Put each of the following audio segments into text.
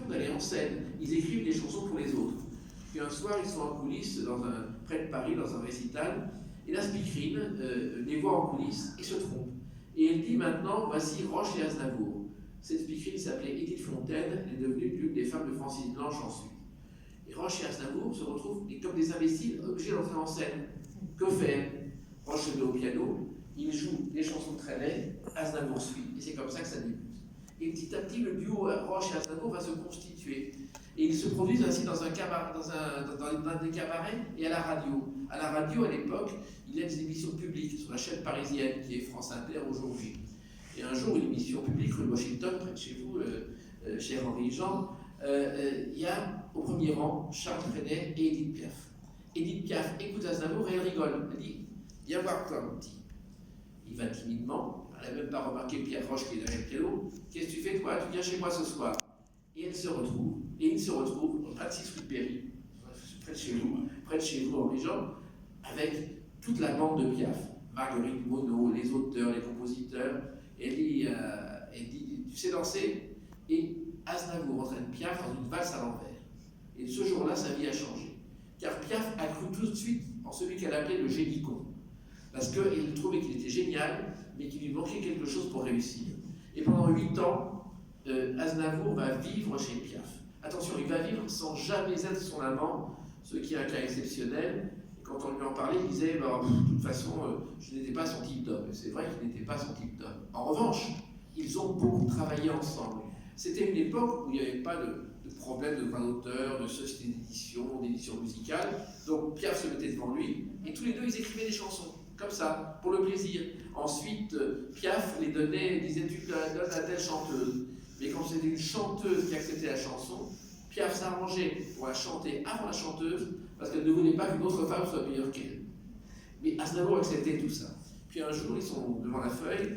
question d'aller en scène. Ils écrivent des chansons pour les autres. Puis un soir, ils sont en coulisses près de Paris, dans un récital, et la speakerine les voit en coulisses et se trompe. Et elle dit maintenant, voici Roche et Aznavour. Cette speakerine s'appelait Edith Fontaine, elle est devenue l'une des femmes de Francis Blanche ensuite. Et Roche et Aznavour se retrouvent comme des imbéciles obligés d'entrer en scène. Que faire? Roche se met au piano, il joue des chansons très laides, Aznavour suit, et c'est comme ça que ça débute. Et petit à petit, le duo Roche et Aznavour va se constituer. Et ils se produisent ainsi dans des cabarets et à la radio. À la radio, à l'époque, il y a des émissions publiques sur la chaîne parisienne, qui est France Inter aujourd'hui. Et un jour, une émission publique rue Washington, près de chez vous, cher Henri-Jean, il y a au premier rang Charles Trenet et Edith Piaf. Edith Piaf écoute Aznavour et elle rigole. Elle dit « Viens voir toi, mon petit ». Il va timidement, elle n'a même pas remarqué Pierre Roche qui est derrière le piano. « Qu'est-ce que tu fais toi? Tu viens chez moi ce soir ». Et elle se retrouve, et il se retrouve au 26 rue de Péry, près de chez vous, Henri-Jean, avec toute la bande de Piaf, Marguerite Monod, les auteurs, les compositeurs. Elle dit, tu sais danser? Et Aznavour entraîne Piaf dans une valse à l'envers. Et ce jour-là, sa vie a changé. Car Piaf a cru tout de suite en celui qu'elle appelait le génicon. Parce qu'elle trouvait qu'il était génial, mais qu'il lui manquait quelque chose pour réussir. Et pendant 8 ans, Aznavour va vivre chez Piaf. Attention, il va vivre sans jamais être son amant, ce qui est un cas exceptionnel. Et quand on lui en parlait, il disait de toute façon, je n'étais pas son type d'homme. C'est vrai qu'il n'était pas son type d'homme. En revanche, ils ont beaucoup travaillé ensemble. C'était une époque où il n'y avait pas de problème de droit d'auteur, de société d'édition musicale. Donc Piaf se mettait devant lui, et tous les deux, ils écrivaient des chansons. Comme ça, pour le plaisir. Ensuite, Piaf les donnait, disait tu donnes à telle chanteuse. Mais quand c'était une chanteuse qui acceptait la chanson, Piaf s'arrangeait pour la chanter avant la chanteuse, parce qu'elle ne voulait pas qu'une autre femme soit meilleure qu'elle. Mais Aznavour acceptait tout ça. Puis un jour, ils sont devant la feuille,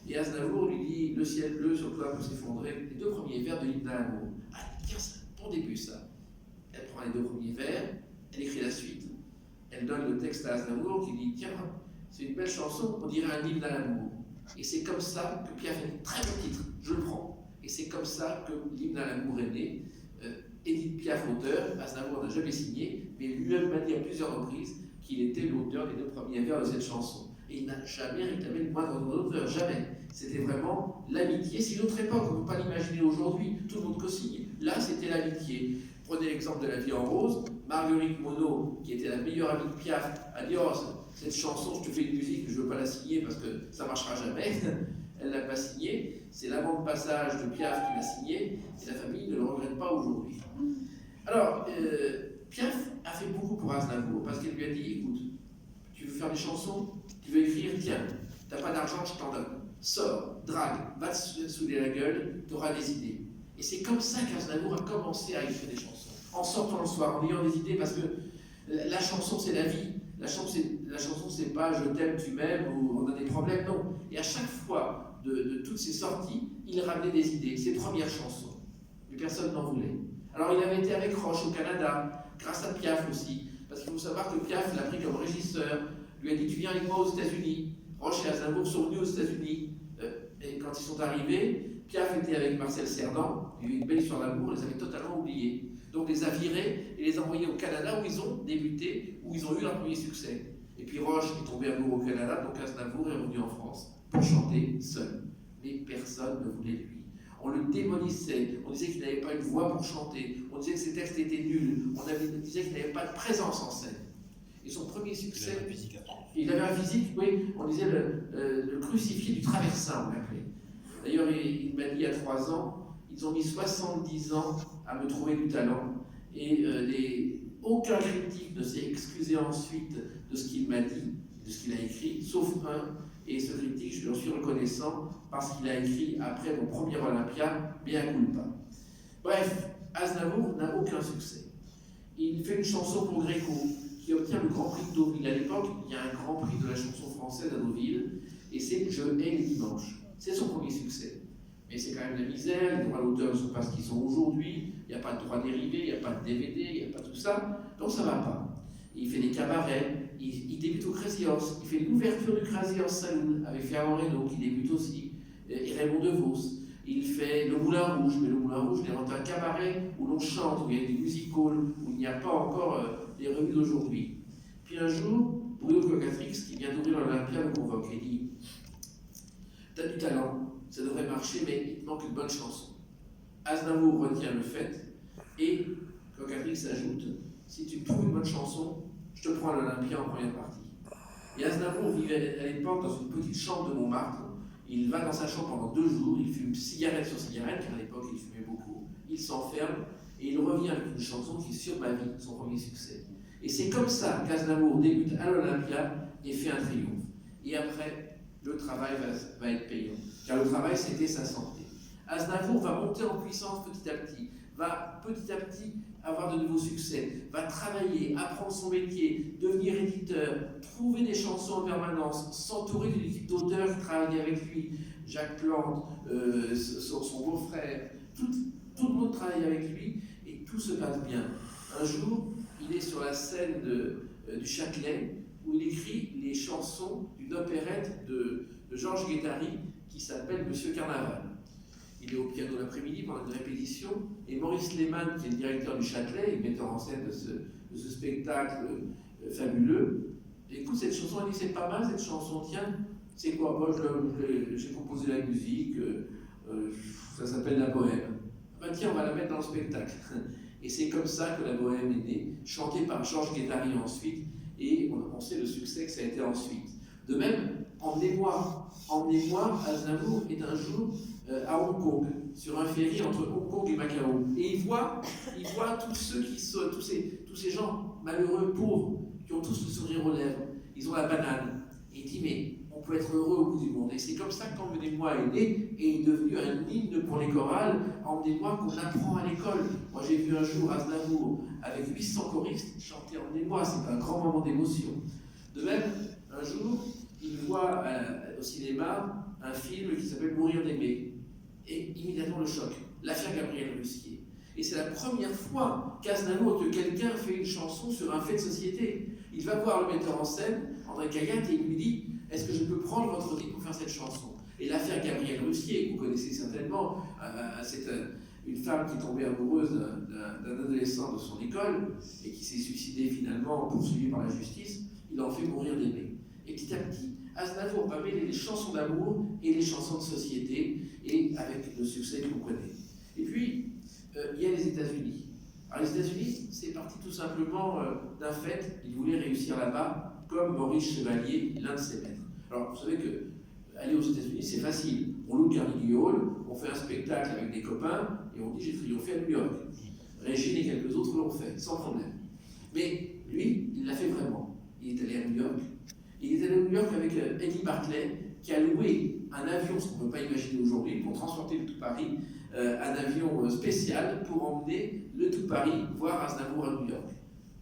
et Aznavour lui dit « Le ciel bleu sur toi peut s'effondrer », les 2 premiers vers de l'hymne à l'amour. Ah, tiens, c'est un bon début ça. Elle prend les 2 premiers vers, elle écrit la suite, elle donne le texte à Aznavour qui dit « Tiens, c'est une belle chanson, on dirait un hymne à l'amour ». Et c'est comme ça que Piaf a un très bon titre, je le prends. Et c'est comme ça que l'hymne à l'amour est né. Edith Piaf, auteur, Aznavour n'a jamais signé, mais lui-même m'a dit à plusieurs reprises qu'il était l'auteur des 2 premiers vers de cette chanson. Et il n'a jamais réclamé le moindre nom d'auteur, jamais. C'était vraiment l'amitié. C'est une autre époque, on ne peut pas l'imaginer aujourd'hui, tout le monde co-signe. Là, c'était l'amitié. Prenez l'exemple de La Vie en rose. Marguerite Monod, qui était la meilleure amie de Piaf, a dit « Oh, cette chanson, je te fais une musique, mais je ne veux pas la signer parce que ça ne marchera jamais. » Elle ne l'a pas signé, c'est l'avant de passage de Piaf qui l'a signé, et la famille ne le regrette pas aujourd'hui. Alors, Piaf a fait beaucoup pour Aznavour, parce qu'elle lui a dit, écoute, tu veux faire des chansons, tu veux écrire, tiens, t'as pas d'argent, je t'en donne. Sors, drague, va te souder la gueule, tu auras des idées. Et c'est comme ça qu'Aznavour a commencé à écrire des chansons, en sortant le soir, en ayant des idées, parce que la chanson, c'est la vie. La chanson, c'est pas je t'aime, tu m'aimes, ou on a des problèmes, non. Et à chaque fois de toutes ces sorties, il ramenait des idées, ses premières chansons. Mais personne n'en voulait. Alors il avait été avec Roche au Canada, grâce à Piaf aussi, parce qu'il faut savoir que Piaf l'a pris comme régisseur, lui a dit tu viens avec moi aux États-Unis. Roche et Aznavour sont venus aux États-Unis. Et quand ils sont arrivés, Piaf était avec Marcel Cerdan, il y a eu une belle histoire d'amour, les avait totalement oubliés. Donc les a virés et les a envoyés au Canada où ils ont débuté, où ils ont eu leur premier succès. Et puis Roche est tombé amoureux au Canada, donc Aznavour est revenu en France pour chanter seul. Mais personne ne voulait de lui. On le démonissait, on disait qu'il n'avait pas une voix pour chanter, on disait que ses textes étaient nuls, on disait qu'il n'avait pas de présence en scène. Et son premier succès... Il avait un physique, oui, on disait le crucifié du traversin, on l'appelait. D'ailleurs, il m'a dit il y a 3 ans, ils ont mis 70 ans à me trouver du talent, et aucun critique ne s'est excusé ensuite de ce qu'il m'a dit, de ce qu'il a écrit, sauf un, et ce critique, je lui en suis reconnaissant, parce qu'il a écrit après mon premier Olympia, Mea culpa. Bref, Aznavour n'a aucun succès. Il fait une chanson pour Gréco, qui obtient le Grand Prix de Deauville. À l'époque, il y a un Grand Prix de la chanson française à Deauville, et c'est Je hais les dimanches. C'est son premier succès. Mais c'est quand même la misère, les droits d'auteur ne sont pas ce qu'ils sont aujourd'hui, il n'y a pas de droits dérivés, il n'y a pas de DVD, il n'y a pas tout ça, donc ça ne va pas. Il fait des cabarets, il débute au Crazy Horse, il fait l'ouverture du Crazy Horse Saloon avec Fernand Reynaud qui débute aussi, et Raymond DeVos. Il fait le Moulin Rouge, mais le Moulin Rouge n'est un cabaret où l'on chante, où il y a des music-halls, où il n'y a pas encore les revues d'aujourd'hui. Puis un jour, Bruno Cocatrix, qui vient d'ouvrir l'Olympia, le convoque et dit « T'as du talent, ça devrait marcher, mais il te manque une bonne chanson. » Aznavour retient le fait, et Cocatrix ajoute « Si tu me trouves une bonne chanson, je te prends à l'Olympia en première partie. » Et Aznavour vivait à l'époque dans une petite chambre de Montmartre. Il va dans sa chambre pendant 2 jours, il fume cigarette sur cigarette, car à l'époque il fumait beaucoup. Il s'enferme et il revient avec une chanson qui est Sur ma vie, son premier succès. Et c'est comme ça qu'Aznavour débute à l'Olympia et fait un triomphe. Et après, le travail va être payant, car le travail c'était sa santé. Aznavour va monter en puissance petit à petit, va petit à petit avoir de nouveaux succès, va travailler, apprendre son métier, devenir éditeur, trouver des chansons en permanence, s'entourer d'une équipe d'auteurs qui travaillent avec lui, Jacques Plante, son beau-frère, tout le monde travaille avec lui et tout se passe bien. Un jour, il est sur la scène du Châtelet où il écrit les chansons d'une opérette de Georges Guettari qui s'appelle Monsieur Carnaval. Il est au piano l'après-midi pendant une répétition, et Maurice Lehmann, qui est le directeur du Châtelet, et metteur en scène de ce spectacle fabuleux, écoute cette chanson, il dit c'est pas mal cette chanson, tiens, c'est quoi? Moi j'ai composé la musique, ça s'appelle La Bohème. Ben tiens, on va la mettre dans le spectacle. Et c'est comme ça que La Bohème est née, chantée par Georges Guettari ensuite, et on sait le succès que ça a été ensuite. De même, Emmenez-moi, Aznavour est un jour à Hong Kong, sur un ferry entre Hong Kong et Macao. Et il voit tous ceux qui sont, tous ces gens malheureux, pauvres, qui ont tous le sourire aux lèvres. Ils ont la banane. Et il dit, mais on peut être heureux au bout du monde. Et c'est comme ça qu'Emmenez-moi est né et est devenu un hymne pour les chorales. Emmenez-moi qu'on apprend à l'école. Moi j'ai vu un jour Aznavour avec 800 choristes chanter Emmenez-moi. C'est un grand moment d'émotion. De même, un jour, il voit au cinéma un film qui s'appelle Mourir d'aimer. Et immédiatement le choc, l'affaire Gabriel Ruskier. Et c'est la première fois qu'Aznavour, que quelqu'un fait une chanson sur un fait de société. Il va voir le metteur en scène, André Cayatte, et il lui dit « Est-ce que je peux prendre votre titre pour faire cette chanson ?» Et l'affaire Gabriel Ruskier, que vous connaissez certainement, c'est une femme qui tombait amoureuse d'un adolescent de son école et qui s'est suicidée finalement, poursuivie par la justice. Il en fait mourir d'aimer. Et petit à petit, Aznavour va mêler les chansons d'amour et les chansons de société, et avec le succès qu'on connaît. Et puis, il y a les États-Unis. Alors les États-Unis, c'est parti tout simplement d'un fait, il voulait réussir là-bas, comme Maurice Chevalier, l'un de ses maîtres. Alors vous savez que aller aux États-Unis, c'est facile. On loue Carnegie Hall, on fait un spectacle avec des copains, et on dit j'ai triomphé à New York. Régine et quelques autres l'ont fait, sans problème. Mais lui, il l'a fait vraiment. Il est allé à New York. Il est allé à New York avec Eddie Barclay, qui a loué un avion, ce qu'on ne peut pas imaginer aujourd'hui, pour transporter le tout Paris, un avion spécial pour emmener le tout Paris voir Aznavour à New York.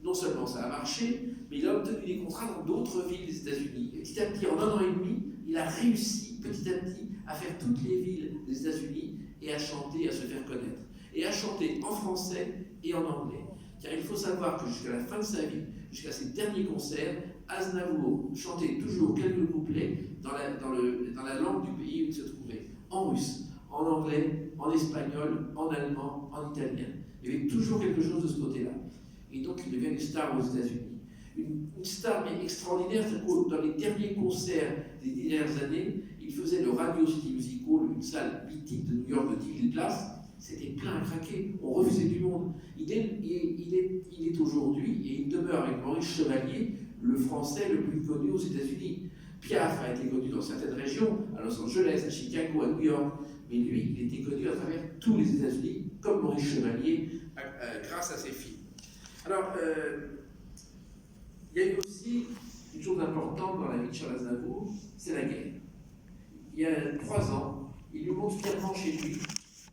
Non seulement ça a marché, mais il a obtenu des contrats dans d'autres villes des États-Unis. Et petit à petit, en 1 an et demi, il a réussi petit à petit à faire toutes les villes des États-Unis et à chanter, à se faire connaître. Et à chanter en français et en anglais. Car il faut savoir que jusqu'à la fin de sa vie, jusqu'à ses derniers concerts, Aznavour chantait toujours quelques couplets dans la langue du pays où il se trouvait, en russe, en anglais, en espagnol, en allemand, en italien. Il y avait toujours quelque chose de ce côté-là. Et donc il devient une star aux États-Unis. Une star mais extraordinaire, c'est que dans les derniers concerts des dernières années, il faisait le Radio City Music Hall, une salle mythique de New York de 10 000 places. C'était plein à craquer, on refusait du monde. Il est aujourd'hui, et il demeure avec Maurice Chevalier, le français le plus connu aux États-Unis. Piaf a été connu dans certaines régions, à Los Angeles, à Chicago, à New York, mais lui, il était connu à travers tous les États-Unis, comme Maurice Chevalier, grâce à ses films. Alors, il y a eu aussi une chose importante dans la vie de Charles Aznavour, c'est la guerre. Il y a 3 ans, il lui montre fièrement chez lui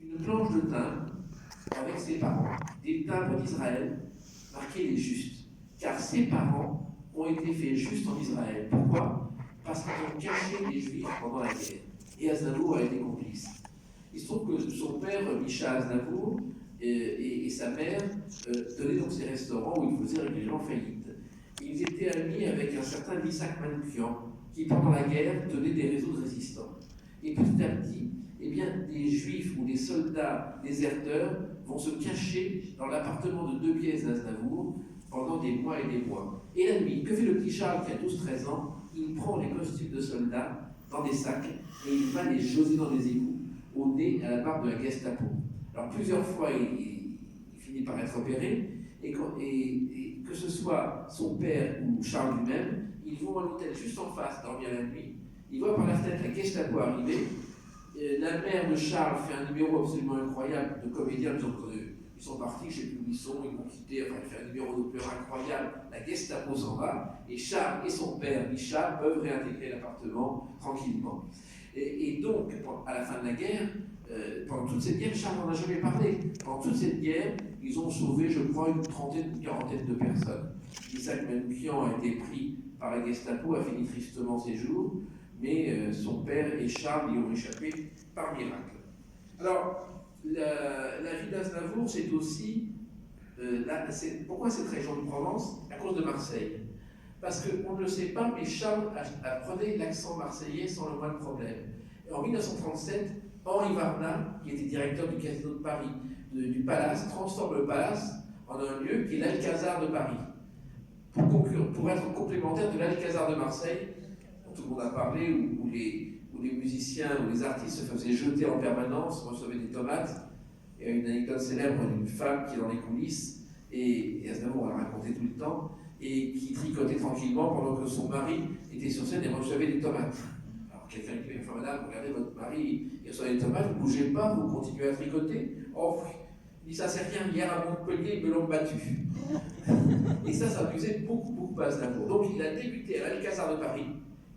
une planche de timbre avec ses parents, des timbres d'Israël marqués les justes, car ses parents ont été faits justes en Israël. Pourquoi? Parce qu'ils ont caché les Juifs pendant la guerre. Et Aznavour a été complice. Il se trouve que son père, Micha Aznavour, et sa mère tenaient donc ces restaurants où ils faisaient régulièrement faillite. Ils étaient amis avec un certain Misak Manoukian, qui pendant la guerre tenait des réseaux de résistants. Et petit à petit, eh bien, des juifs ou des soldats déserteurs vont se cacher dans l'appartement de 2 pièces d'Aznavour pendant des mois et des mois. Et la nuit, que fait le petit Charles qui a 12-13 ans? Il prend les costumes de soldats dans des sacs et il va les joser dans des égouts, au nez à la barbe de la Gestapo. Alors plusieurs fois, il finit par être opéré, et que ce soit son père ou Charles lui-même, ils vont à l'hôtel juste en face, dormir la nuit. Ils voient par la fenêtre la Gestapo arriver. La mère de Charles fait un numéro absolument incroyable de comédien. Ils sont partis, je ne sais plus où ils sont, ils vont quitter, enfin, il fait un numéro de peur incroyable. La Gestapo s'en va, et Charles et son père, Michal, peuvent réintégrer l'appartement tranquillement. Et donc, à la fin de la guerre, pendant toute cette guerre, Charles n'en a jamais parlé. Pendant toute cette guerre, ils ont sauvé, je crois, une trentaine, une quarantaine de personnes. Isaac Manoukian a été pris par la Gestapo, a fini tristement ses jours, mais son père et Charles y ont échappé par miracle. Alors, la vie d'Aznavour, c'est aussi... pourquoi cette région de Provence? À cause de Marseille. Parce qu'on ne le sait pas, mais Charles apprenait l'accent marseillais sans le moindre problème. Et en 1937, Henri Varna, qui était directeur du Casino de Paris, du Palace, transforme le Palace en un lieu qui est l'Alcazar de Paris, pour être complémentaire de l'Alcazar de Marseille, dont tout le monde a parlé, où les musiciens ou les artistes se faisaient jeter en permanence, recevaient des tomates. Il y a une anecdote célèbre d'une femme qui est dans les coulisses, et Aznavour l'a raconté tout le temps, et qui tricotait tranquillement pendant que son mari était sur scène et recevait des tomates. Alors quelqu'un lui dit, enfin madame, regardez votre mari, il reçoit des tomates, vous ne bougez pas, vous continuez à tricoter. Oh, il dit ça c'est rien, hier à Montpellier, ils me l'ont battu. Et ça amusait beaucoup Aznavour. Donc il a débuté à l'Alcazar de Paris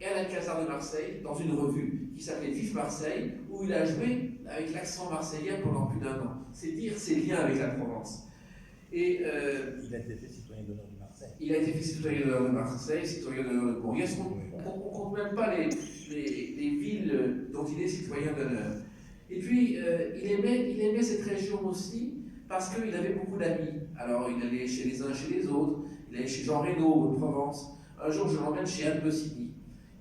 et à l'Alcazar de Marseille, dans une revue qui s'appelait Vive Marseille, où il a joué avec l'accent marseillais pendant plus d'1 an. C'est dire ses liens avec la Provence. Et, il a été fait citoyen d'honneur de Marseille. Il a été fait citoyen d'honneur de Marseille, citoyen d'honneur de Bourg-Guès. On ne compte même pas les villes dont il est citoyen d'honneur. Et puis, il aimait cette région aussi parce qu'il avait beaucoup d'amis. Alors, il allait chez les uns, chez les autres. Il allait chez Jean Reynaud, de Provence. Un jour, je l'emmène chez Anne Goscinny,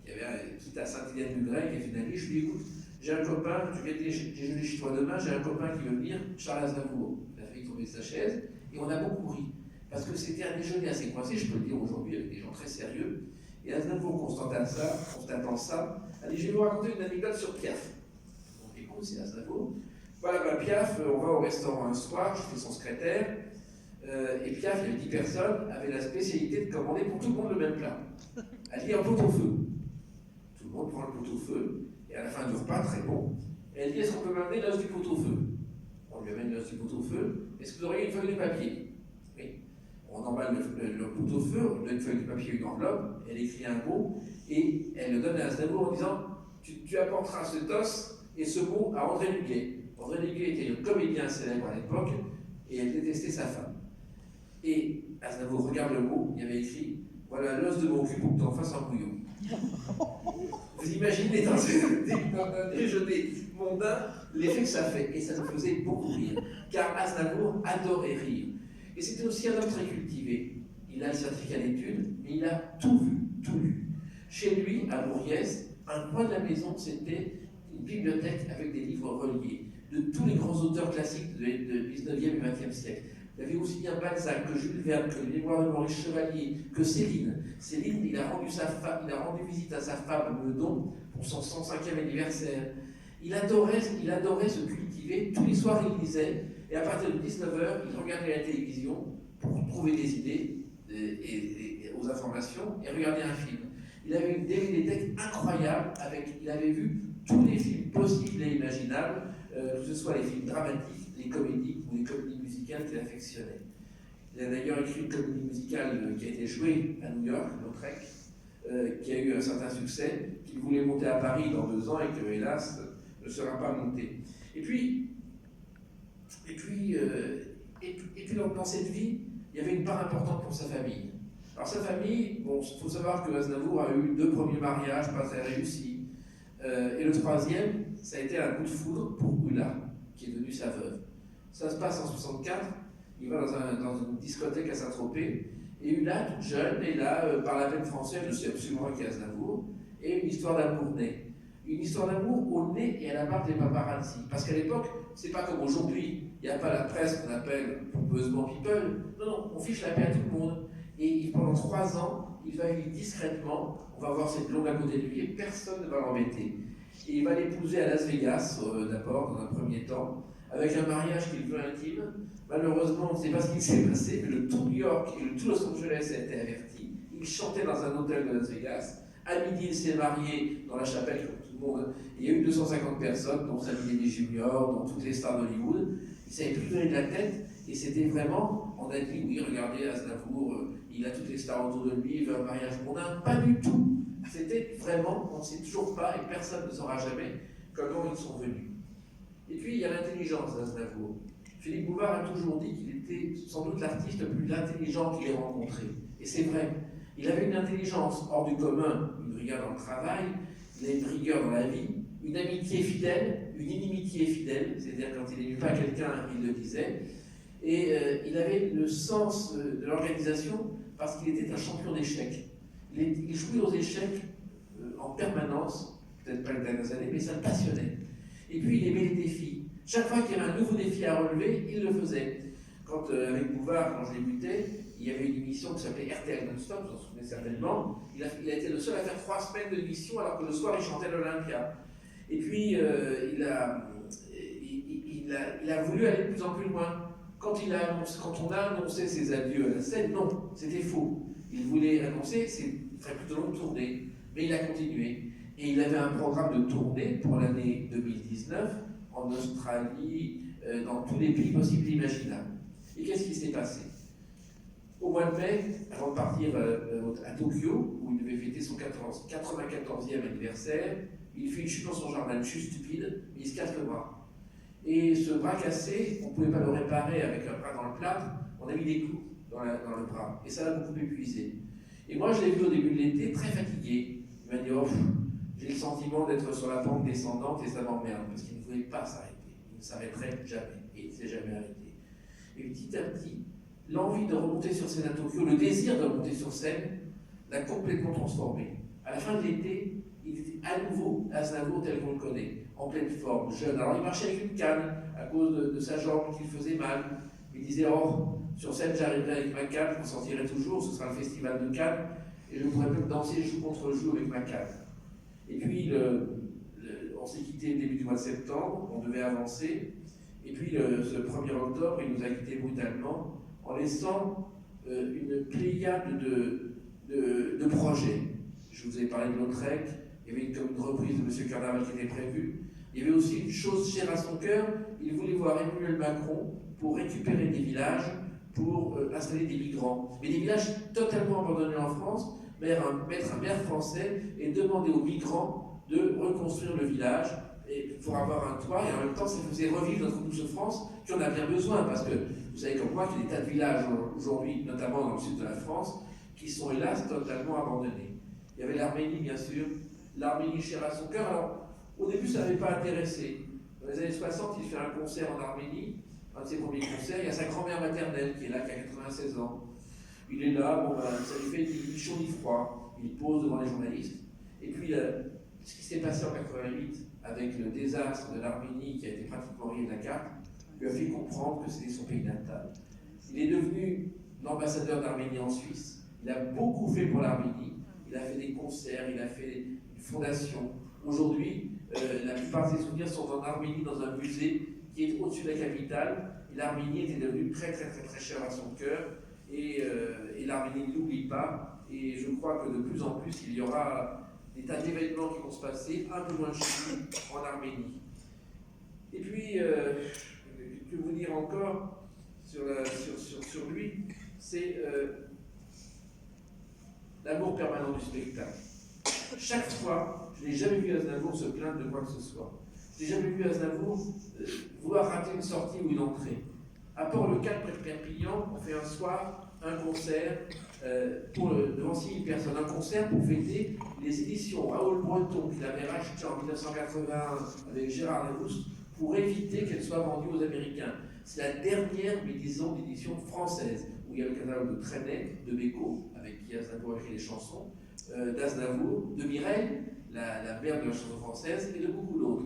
qui est à Saint-Hilaire-du-Grec, qui est une amie. Je lui dis, écoute, j'ai un copain, tu viens déjeuner chez toi demain, j'ai un copain qui veut venir, Charles Aznavour. Il a failli tomber de sa chaise, et on a beaucoup ri. Parce que c'était un déjeuner assez coincé, je peux le dire aujourd'hui, avec des gens très sérieux. Et Aznavour, constatant ça, a dit, je vais vous raconter une anecdote sur Piaf. Donc écoute, c'est Aznavour. Voilà, Piaf, on va au restaurant un soir, je fais son secrétaire, et Piaf, il y avait 10 personnes, avait la spécialité de commander pour tout le monde le même plat. Elle dit un pot-au-feu. Tout le monde prend le pot-au-feu, et à la fin du repas, très bon. Et elle dit, est-ce qu'on peut m'amener l'os du pot-au-feu? On lui amène l'os du pot-au-feu. Est-ce que vous auriez une feuille de papier? Oui. On emballe le pot-au-feu, on lui donne une feuille de papier, une enveloppe, elle écrit un mot, et elle le donne à Aznavour en disant, tu apporteras cet os et ce mot à André Luguet. André Luguet était un comédien célèbre à l'époque, et elle détestait sa femme. Et Aznavour regarde le mot, il y avait écrit, voilà l'os de mon cul pour que tu en fasses un bouillon. Vous imaginez dans un déjeuner mondain l'effet que ça fait, et ça nous faisait beaucoup rire, car Aznavour adorait rire. Et c'était aussi un homme très cultivé. Il a un certificat d'études, mais il a tout vu, tout lu. Chez lui, à Bourg-Guès, un coin de la maison, c'était une bibliothèque avec des livres reliés de tous les grands auteurs classiques du 19e et 20e siècle. Il y avait aussi bien Balzac que Jules Verne, que les Mémoires de Maurice Chevalier, que Céline. Céline, il a rendu visite à sa femme Meudon pour son 105e anniversaire. Il adorait se cultiver. Tous les soirs, il lisait. Et à partir de 19h, il regardait la télévision pour trouver des idées et aux informations et regarder un film. Il avait une bibliothèque incroyable. Il avait vu tous les films possibles et imaginables, que ce soit les films dramatiques, les comédies ou les comédies musicales qu'il affectionnait. Il a d'ailleurs écrit une comédie musicale qui a été jouée à New York, Lautrec, qui a eu un certain succès, qu'il voulait monter à Paris dans 2 ans et que, hélas, ne sera pas monté. Et puis dans cette vie, il y avait une part importante pour sa famille. Alors sa famille, bon, il faut savoir que Aznavour a eu 2 premiers mariages, pas très réussis. Et le 3e, ça a été un coup de foudre pour Ulla, qui est devenue sa veuve. Ça se passe en 64, il va dans une discothèque à Saint-Tropez, et Ulla, toute jeune, est là, par la peine française, je ne sais absolument pas qui est Aznavour, et une histoire d'amour naît. une histoire d'amour au nez et à la barbe des paparazzi. Parce qu'à l'époque, c'est pas comme aujourd'hui, il n'y a pas la presse qu'on appelle pompeusement people. Non, non, on fiche la paix à tout le monde. Et pendant 3 ans, il va vivre discrètement, on va voir cette blonde à côté de lui et personne ne va l'embêter. Et il va l'épouser à Las Vegas, d'abord, dans un premier temps, avec un mariage qu'il veut intime. Malheureusement, on ne sait pas ce qui s'est passé, mais le tout New York et le tout Los Angeles a été averti. Il chantait dans un hôtel de Las Vegas. À midi, il s'est marié dans la chapelle, comme tout le monde. Il y a eu 250 personnes, dont Sammy Davis Jr., dont toutes les stars d'Hollywood. Il s'avait plus donné de la tête, et c'était vraiment, on a dit, oui, regardez, Aznavour, il a toutes les stars autour de lui, il veut un mariage mondain. Pas du tout. C'était vraiment, on ne sait toujours pas, et personne ne saura jamais, comment ils sont venus. Et puis, il y a l'intelligence d'Aznavour. Philippe Bouvard a toujours dit qu'il était sans doute l'artiste le plus intelligent qu'il ait rencontré. Et c'est vrai. Il avait une intelligence hors du commun, une rigueur dans le travail, il a une rigueur dans la vie, une amitié fidèle, une inimitié fidèle, c'est-à-dire quand il n'aimait pas quelqu'un, il le disait. Et il avait le sens de l'organisation parce qu'il était un champion d'échecs. Il jouait aux échecs en permanence, peut-être pas les dernières années, mais ça le passionnait. Et puis il aimait les défis. Chaque fois qu'il y avait un nouveau défi à relever, il le faisait. Quand, avec Bouvard, quand je débutais, il y avait une émission qui s'appelait RTL Non-Stop, vous en souvenez certainement. Il a été le seul à faire 3 semaines de émission alors que le soir il chantait l'Olympia. Et puis il a voulu aller de plus en plus loin. Quand on a annoncé ses adieux à la scène, non, c'était faux. Il voulait annoncer, il ferait plutôt longue tournée, mais il a continué. Et il avait un programme de tournée pour l'année 2019 en Australie, dans tous les pays possibles et imaginables. Et qu'est-ce qui s'est passé? Au mois de mai, avant de partir à Tokyo, où il devait fêter son 94e anniversaire, il fait une chute dans son jardin, une chute stupide, et il se casse le bras. Et ce bras cassé, on ne pouvait pas le réparer avec un bras dans le plâtre, on a mis des clous dans le bras, et ça l'a beaucoup épuisé. Et moi, je l'ai vu au début de l'été, très fatigué. Il m'a dit, oh, j'ai le sentiment d'être sur la pente descendante et ça m'emmerde, parce qu'il ne voulait pas s'arrêter. Il ne s'arrêterait jamais, et il ne s'est jamais arrêté. Et petit à petit, l'envie de remonter sur scène à Tokyo, le désir de remonter sur scène, l'a complètement transformé. À la fin de l'été, il était à nouveau Aznavour tel qu'on le connaît, en pleine forme, jeune. Alors il marchait avec une canne à cause de sa jambe qui faisait mal. Il disait, oh, sur scène j'arriverai avec ma canne, je m'en sortirai toujours, ce sera le festival de Cannes, et je pourrai même danser joue contre joue avec ma canne. Et puis, on s'est quitté début du mois de septembre, on devait avancer, et puis ce 1er octobre, il nous a quittés brutalement, en laissant une pléiade de projets. Je vous ai parlé de Lautrec, il y avait une reprise de M. Carnaval qui était prévue. Il y avait aussi une chose chère à son cœur, il voulait voir Emmanuel Macron pour récupérer des villages, pour installer des migrants. Mais des villages totalement abandonnés en France, mettre un maire français et demander aux migrants de reconstruire le village et pour avoir un toit, et en même temps ça faisait revivre notre douce France qui en a bien besoin, parce que vous savez comme moi qu'il y a des tas de villages aujourd'hui, notamment dans le sud de la France, qui sont hélas totalement abandonnés. Il y avait l'Arménie bien sûr, l'Arménie chère à son cœur. Alors au début ça n'avait pas intéressé. Dans les années 60 il fait un concert en Arménie, un de ses premiers concerts, il y a sa grand-mère maternelle qui est là, qui a 96 ans. Il est là, bon, ça lui fait ni chaud ni froid, il pose devant les journalistes. Et puis ce qui s'est passé en 88 avec le désastre de l'Arménie qui a été pratiquement rayé de la carte, lui a fait comprendre que c'était son pays natal. Il est devenu l'ambassadeur d'Arménie en Suisse, il a beaucoup fait pour l'Arménie, il a fait des concerts, il a fait une fondation. Aujourd'hui, la plupart de ses souvenirs sont en Arménie dans un musée qui est au-dessus de la capitale, et l'Arménie était devenue très très très très chère à son cœur, et l'Arménie ne l'oublie pas, et je crois que de plus en plus il y aura des tas d'événements qui vont se passer un peu loin de chez nous, en Arménie. Et puis, que vous dire encore sur lui, c'est l'amour permanent du spectacle. Chaque fois, je n'ai jamais vu Aznavour se plaindre de quoi que ce soit. Je n'ai jamais vu Aznavour vouloir rater une sortie ou une entrée. À Port-le-Cal, près de Perpignan, on fait un soir, un concert devant 6 000 personnes. Un concert pour fêter les éditions Raoul Breton qu'il avait rachetées en 1981 avec Gérard Larousse pour éviter qu'elles soient vendues aux Américains. C'est la dernière, mais disons, édition française, où il y a le catalogue de Trenet, de Beko, avec qui Aznavour a écrit les chansons, d'Aznavour, de Mireille, la mère de la chanson française, et de beaucoup d'autres.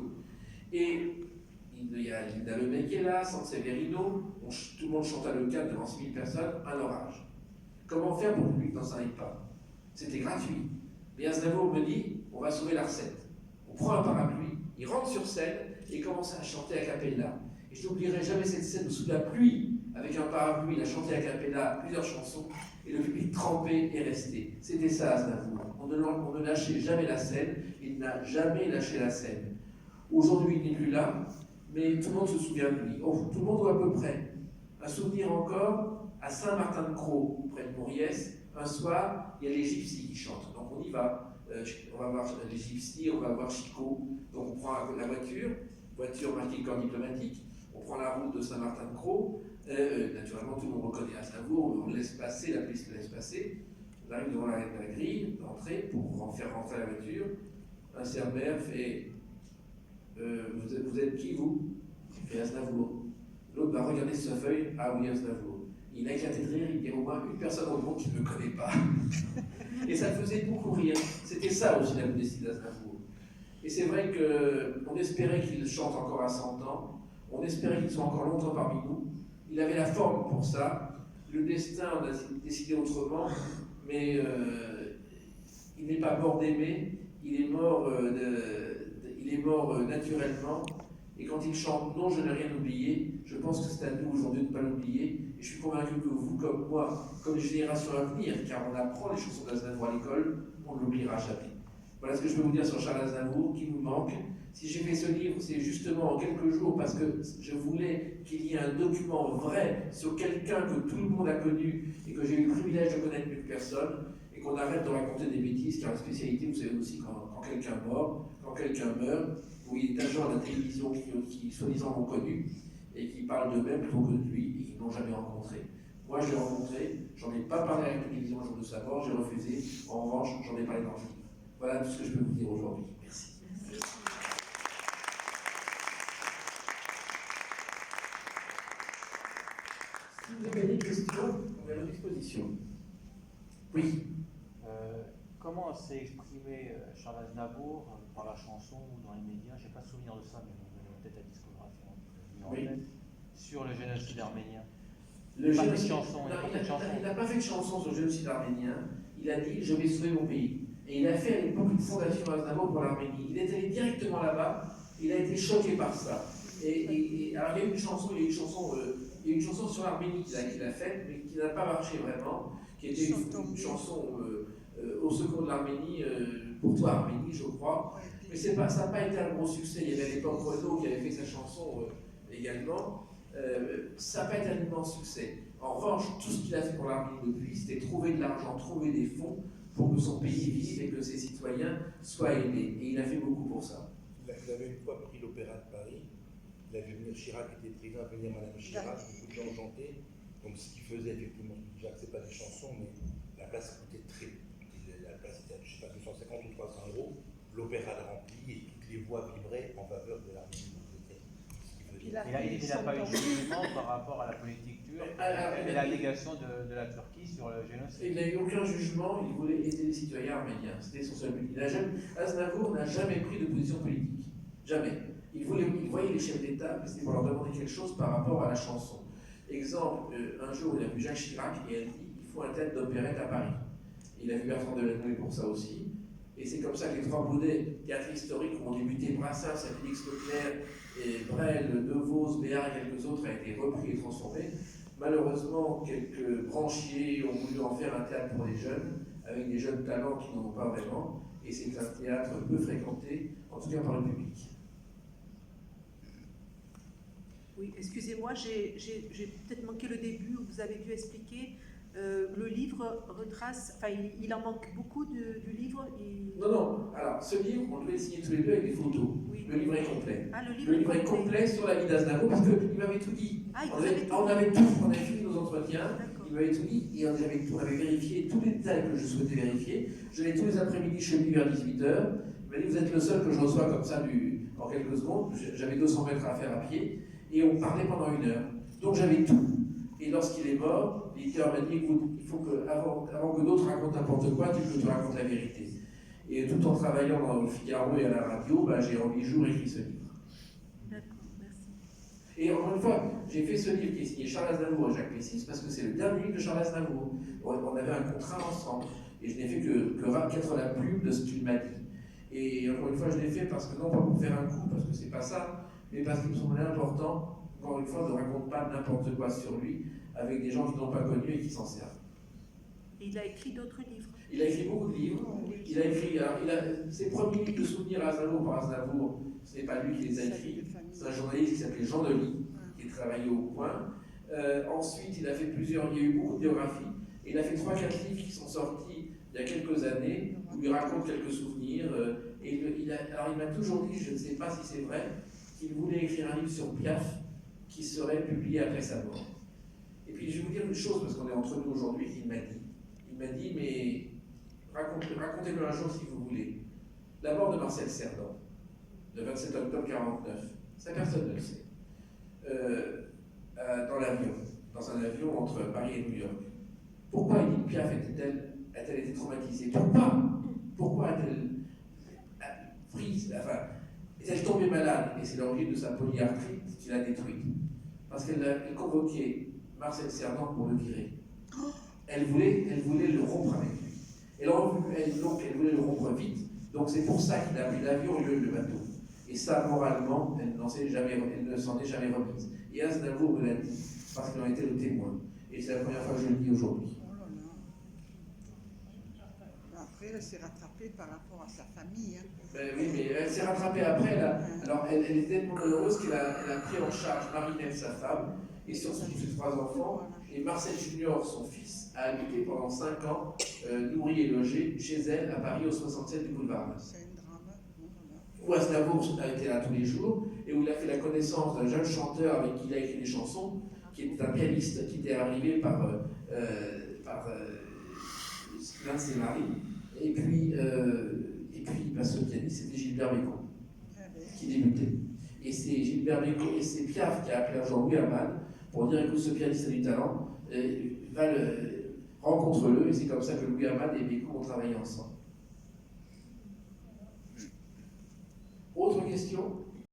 Et il y a Linda Lemay qui est là, San Severino, tout le monde chanta le cadre devant 6000 personnes, un orage. Comment faire pour que le public n'en s'arrive pas? C'était gratuit. Mais Aznavour me dit, on va sauver la recette. On prend un parapluie, il rentre sur scène et commence à chanter a cappella. Et je n'oublierai jamais cette scène où sous la pluie, avec un parapluie, il a chanté a cappella plusieurs chansons, et le public trempé est resté. C'était ça Aznavour. On ne lâchait jamais la scène, il n'a jamais lâché la scène. Aujourd'hui, il n'est plus là, mais tout le monde se souvient de lui. Oh, tout le monde ou à peu près. Un souvenir encore, à Saint-Martin-de-Croix, près de Mauriès, un soir, il y a les gypsies qui chantent. Donc on y va. On va voir les gypsies, on va voir Chico. Donc on prend la voiture marquée corps diplomatique, on prend la route de Saint-Martin-de-Croix. Naturellement, tout le monde reconnaît Aznavour, on laisse passer, la police le laisse passer. On arrive devant la grille d'entrée pour faire rentrer la voiture. Un cerbère fait vous êtes qui, vous? Il fait Aznavour. L'autre va regarder sa feuille. Ah oui, Aznavour. Il a éclaté de rire, il y a au moins une personne au monde qui ne me connaît pas. Et ça faisait beaucoup rire. C'était ça aussi la modestie d'Aznavour. Et c'est vrai qu'on espérait qu'il chante encore à 100 ans. On espérait qu'il soit encore longtemps parmi nous. Il avait la forme pour ça. Le destin en a décidé autrement. Mais il n'est pas mort d'aimer. Il est mort naturellement, et quand il chante « Non, je n'ai rien oublié », je pense que c'est à nous aujourd'hui de ne pas l'oublier, et je suis convaincu que vous, comme moi, comme les générations à venir, car on apprend les chansons d'Aznavour à l'école, on ne l'oubliera jamais. Voilà ce que je peux vous dire sur Charles Aznavour, qui nous manque. Si j'ai fait ce livre, c'est justement en quelques jours, parce que je voulais qu'il y ait un document vrai sur quelqu'un que tout le monde a connu, et que j'ai eu le privilège de connaître mieux que personne, et qu'on arrête de raconter des bêtises, car la spécialité, vous savez aussi, quand quelqu'un meurt, où il y a des agents à la télévision qui soi-disant l'ont connu, et qui parlent d'eux-mêmes plutôt que de lui, et qui ne l'ont jamais rencontré. Moi, je l'ai rencontré, j'en ai pas parlé à la télévision le jour de sa mort, j'ai refusé, en revanche, j'en ai parlé dans le livre. Voilà tout ce que je peux vous dire aujourd'hui. Merci. Si vous avez des questions, on est à votre disposition. Oui. Comment s'est exprimé Charles Aznavour par la chanson ou dans les médias, j'ai pas souvenir de ça, mais peut-être la discographie en tête, sur le génocide arménien? Il n'a pas fait de chanson sur le génocide arménien. Il a dit « Je vais sauver mon pays ». Et il a fait à l'époque une fondation Aznavour pour l'Arménie. Il est allé directement là-bas, il a été choqué par ça. Alors il y a une chanson sur l'Arménie qu'il a faite, mais qui n'a pas marché vraiment, qui était une chanson au secours de l'Arménie, pour toi Arménie, je crois. Mais ça n'a pas été un gros succès. Il y avait à l'époque Renaud qui avait fait sa chanson également. Ça n'a pas été un immense succès. En revanche, tout ce qu'il a fait pour l'Arménie depuis, c'était trouver de l'argent, trouver des fonds pour que son pays vive et que ses citoyens soient aidés. Et il a fait beaucoup pour ça. Il avait une fois pris l'Opéra de Paris. Il a vu venir Chirac, était prévu à venir Madame Chirac, beaucoup de gens chantaient. Donc ce qu'il faisait, effectivement, déjà que ce n'est pas des chansons, mais la place coûtait très. La place était, je ne sais pas, 250 ou 300 €. L'opéra l'a rempli et toutes les voix vibraient en faveur de l'Arménie. Il n'a pas eu de jugement par rapport à la politique turque et la négation de la Turquie sur le génocide. Il n'a eu aucun jugement, il voulait aider les citoyens arméniens. C'était son seul but. Aznavour n'a jamais pris de position politique. Jamais. Il voyait les chefs d'État, mais c'était pour leur demander quelque chose par rapport à la chanson. Exemple, un jour, il a vu Jacques Chirac et elle dit il faut un thème d'opérette à Paris. Il a vu Bertrand Delanoë pour ça aussi. Et c'est comme ça que les trois Boudets, théâtre historique, où ont débuté Brassens, Félix Leclerc, et Brel, Devos, Béard et quelques autres, a été repris et transformé. Malheureusement, quelques branchiers ont voulu en faire un théâtre pour les jeunes, avec des jeunes talents qui n'en ont pas vraiment. Et c'est un théâtre peu fréquenté, en tout cas par le public. Oui, excusez-moi, j'ai peut-être manqué le début où vous avez dû expliquer. Le livre retrace, enfin il en manque beaucoup du livre. Non, alors ce livre, on devait le signer tous les deux avec des photos. Oui. Le livre est complet. Ah, le livre est complet sur la vie d'Aznavour parce qu'il m'avait tout dit. On avait fini nos entretiens, il m'avait tout dit et on avait vérifié tous les détails que je souhaitais vérifier. Je l'ai tous les après-midi chez lui vers 18h. Il m'a dit vous êtes le seul que je reçois comme ça en quelques secondes. J'avais 200 mètres à faire à pied et on parlait pendant 1 heure. Donc j'avais tout. Et lorsqu'il est mort, l'éditeur m'a dit, écoute, il faut que, avant que d'autres racontent n'importe quoi, tu te racontes la vérité. Et tout en travaillant dans le Figaro et à la radio, j'ai en 8 jours écrit ce livre. D'accord, merci. Et encore une fois, j'ai fait ce livre qui est signé Charles Aznavour et Jacques Plessis parce que c'est le dernier livre de Charles Aznavour. On avait un contrat ensemble et je n'ai fait qu'être la plume de ce qu'il m'a dit. Et encore une fois, je l'ai fait parce que non pas pour faire un coup, parce que c'est pas ça, mais parce qu'il me semblait important, encore une fois, ne raconte pas n'importe quoi sur lui avec des gens qui n'ont pas connu et qui s'en servent. Et il a écrit d'autres livres. Il a écrit beaucoup de livres. Il a écrit, ses premiers livres de souvenirs à Aznavour par Aznavour, ce n'est pas lui qui les a écrits, c'est un journaliste qui s'appelait Jean Delis, qui travaillait au Point. Ensuite, il y a eu beaucoup de biographies. Et il a fait 3-4 livres qui sont sortis il y a quelques années, où il raconte quelques souvenirs. Alors il m'a toujours dit, je ne sais pas si c'est vrai, qu'il voulait écrire un livre sur Piaf qui serait publié après sa mort. Et puis je vais vous dire une chose, parce qu'on est entre nous aujourd'hui, qu'il m'a dit. Il m'a dit, mais racontez-le un jour si vous voulez. La mort de Marcel Cerdan, le 27 octobre 1949, ça personne ne le sait. Dans un avion entre Paris et New York. Pourquoi Edith Piaf a-t-elle été traumatisée? Pourquoi a-t-elle est-elle tombée malade? Et c'est l'origine de sa polyarthrite qui l'a détruite. Parce qu'elle convoquait Marcel Cerdan pour le virer. Elle voulait le rompre avec lui. Elle voulait le rompre vite. Donc c'est pour ça qu'il a pris l'avion au lieu du bateau. Et ça, moralement, elle ne s'en est jamais remise. Et Aznavour me l'a dit, parce qu'il en était le témoin. Et c'est la première fois que je le dis aujourd'hui. Oh là là. Après, elle s'est rattrapée par rapport à sa famille. Oui, mais elle s'est rattrapée après. Alors, elle était tellement malheureuse qu'elle a pris en charge Marinette, sa femme, et surtout ses 3 enfants. Et Marcel Junior, son fils, a habité pendant 5 ans, nourri et logé, chez elle, à Paris, au 67 du boulevard. C'est un drame. Où Aznavour a été là tous les jours, et où il a fait la connaissance d'un jeune chanteur avec qui il a écrit des chansons, qui était un pianiste, qui était arrivé par l'un de ses maris. Et puis ce pianiste, c'était Gilbert Bécaud, qui débutait. Et c'est Gilbert Bécaud et c'est Piaf qui a appelé un jour Louis Hamad pour dire, écoute, ce pianiste a du talent, rencontre-le, et c'est comme ça que Louis Hamad et Bécaud ont travaillé ensemble. Autre question?